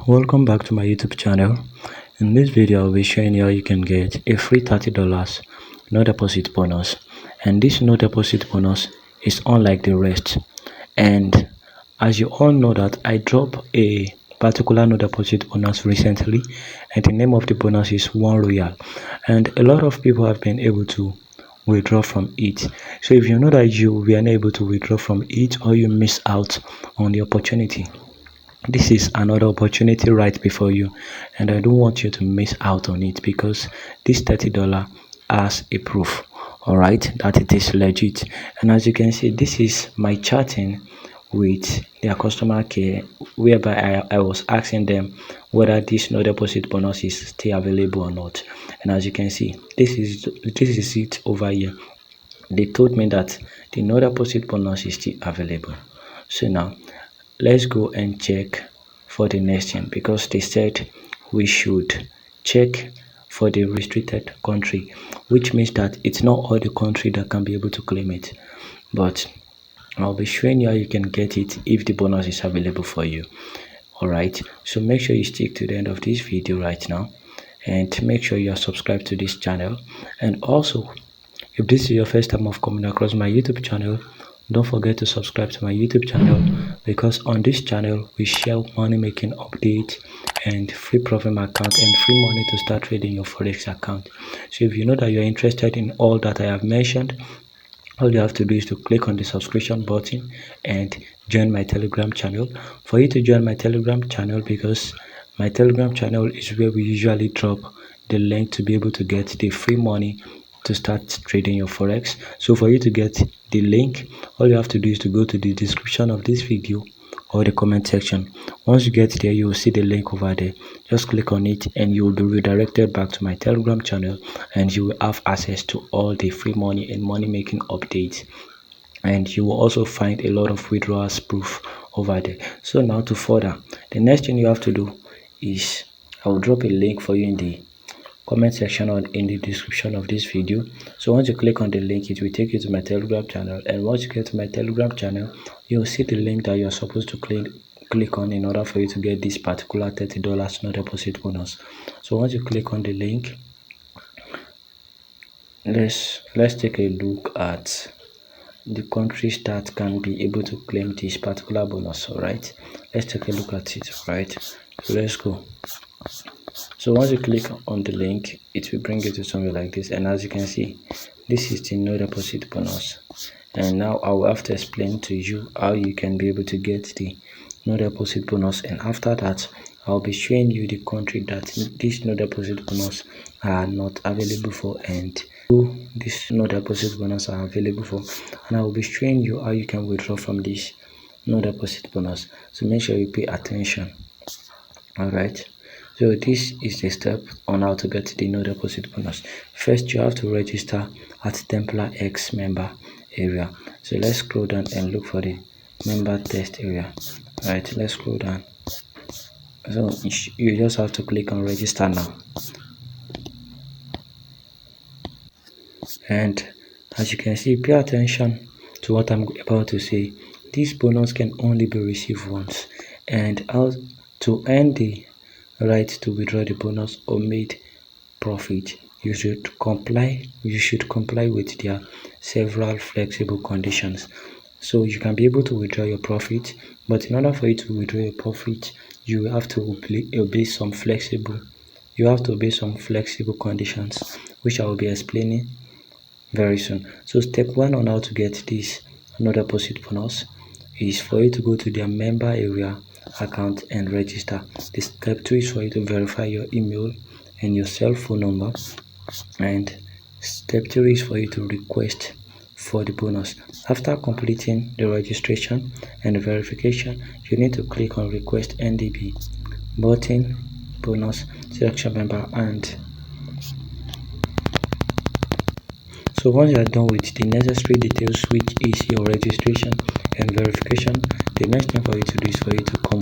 Welcome back to my YouTube channel. In this video I'll be showing you how you can get a free $30 no deposit bonus, and this no deposit bonus is unlike the rest. And as you all know that I dropped a particular no deposit bonus recently, and the name of the bonus is Royal, and a lot of people have been able to withdraw from it. So if you know that you were unable to withdraw from it, or you miss out on the opportunity, this is another opportunity right before you, and I don't want you to miss out on it, because this $30 has a proof, all right, that it is legit. And as you can see, this is my chatting with their customer care, whereby I was asking them whether this no deposit bonus is still available or not. And as you can see, this is it over here. They told me that the no deposit bonus is still available. So now let's go and check for the next thing, because they said we should check for the restricted country, which means that it's not all the country that can be able to claim it. But I'll be showing you how you can get it if the bonus is available for you. All right, so make sure you stick to the end of this video right now, and make sure you are subscribed to this channel. And also, if this is your first time of coming across my YouTube channel, don't forget to subscribe to my YouTube channel, because on this channel we share money making updates and free profit account and free money to start trading your forex account. So if you know that you're interested in all that I have mentioned, all you have to do is to click on the subscription button and join my Telegram channel. For you to join my Telegram channel, because my Telegram channel is where we usually drop the link to be able to get the free money to start trading your forex. So for you to get the link, all you have to do is to go to the description of this video or the comment section. Once you get there, you will see the link over there. Just click on it and you will be redirected back to my Telegram channel, and you will have access to all the free money and money making updates, and you will also find a lot of withdrawals proof over there. So now to further, the next thing you have to do is I will drop a link for you in the comment section or in the description of this video. So once you click on the link, it will take you to my Telegram channel, and once you get to my Telegram channel, you'll see the link that you're supposed to click on in order for you to get this particular $30 no deposit bonus. So once you click on the link, let's take a look at the countries that can be able to claim this particular bonus. All right, let's take a look at it. All right, so let's go. So once you click on the link, it will bring you to something like this, and as you can see, this is the no deposit bonus. And now I will have to explain to you how you can be able to get the no deposit bonus, and after that I'll be showing you the country that this no deposit bonus are not available for, and who this no deposit bonus are available for, and I will be showing you how you can withdraw from this no deposit bonus. So make sure you pay attention. All right, so this is the step on how to get the no deposit bonus. First, you have to register at Templar X member area. So let's scroll down and look for the member test area. All right, let's scroll down. So you just have to click on register now. And as you can see, pay attention to what I'm about to say. This bonus can only be received once, and how to earn the right to withdraw the bonus or made profit, you should comply with their several flexible conditions. So you can be able to withdraw your profit, but in order for you to withdraw your profit, you have to obey some flexible conditions, which I will be explaining very soon. So step 1 on how to get this no deposit bonus is for you to go to their member area account and register. The step 2 is for you to verify your email and your cell phone number, and step 3 is for you to request for the bonus. After completing the registration and the verification, you need to click on request NDB button, bonus, selection member, and so once you are done with the necessary details, which is your registration and verification, the next thing for you to do is for you to come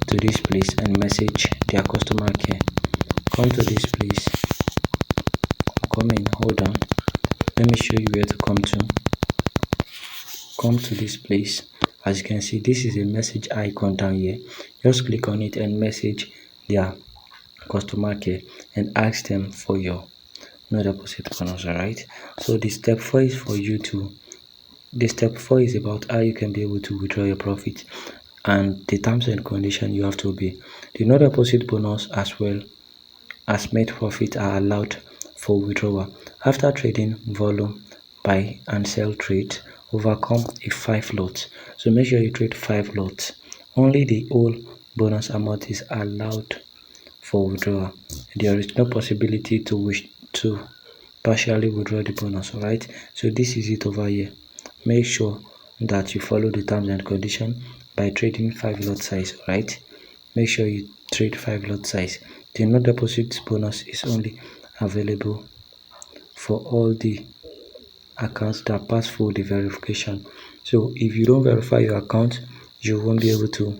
to this place and message their customer care. Come to this place, come in, hold on, let me show you where to come to. Come to this place. As you can see, this is a message icon down here. Just click on it and message their customer care and ask them for your no deposit bonus. Alright, so the step 4 is for you to the step 4 is about how you can be able to withdraw your profit and the terms and conditions you have to obey. The no deposit bonus as well as made profit are allowed for withdrawal after trading volume, buy and sell trade overcome a 5 lot. So make sure you trade 5 lots. Only the whole bonus amount is allowed for withdrawal. There is no possibility to wish to partially withdraw the bonus. Alright, so this is it over here. Make sure that you follow the terms and conditions by trading 5 lot size. Alright, make sure you trade 5 lot size. The no deposit bonus is only available for all the accounts that pass through the verification. So if you don't verify your account, you won't be able to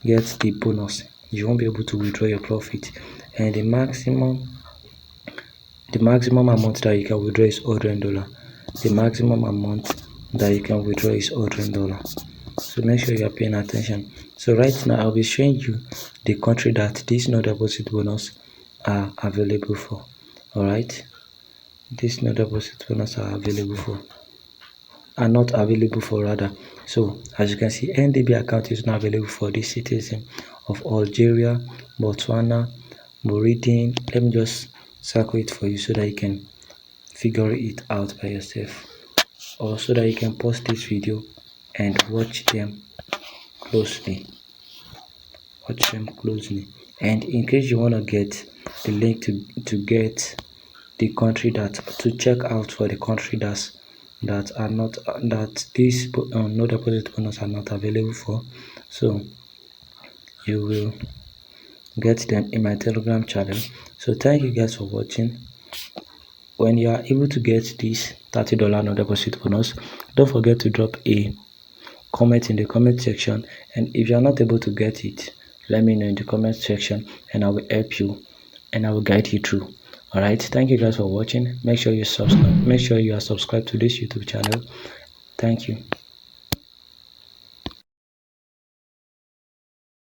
get the bonus. You won't be able to withdraw your profit, and the maximum amount that you can withdraw is $100. The maximum amount that you can withdraw is $100. So make sure you are paying attention. So right now I'll be showing you the country that these no deposit bonus are available for. Alright, these no deposit bonus are not available for rather. So as you can see, NDB account is not available for the citizen of Algeria, Botswana, Mauritania. Let me just circle it for you so that you can figure it out by yourself, or so that you can pause this video and watch them closely. And in case you want to get the link to get the country to check out for the country that these no deposit bonus are not available for, so you will get them in my Telegram channel. So thank you guys for watching. When you are able to get this $30 no deposit bonus, don't forget to drop a comment in the comment section, and if you are not able to get it, let me know in the comment section and I will help you and I will guide you through. Alright, thank you guys for watching. Make sure you are subscribed to this YouTube channel. Thank you.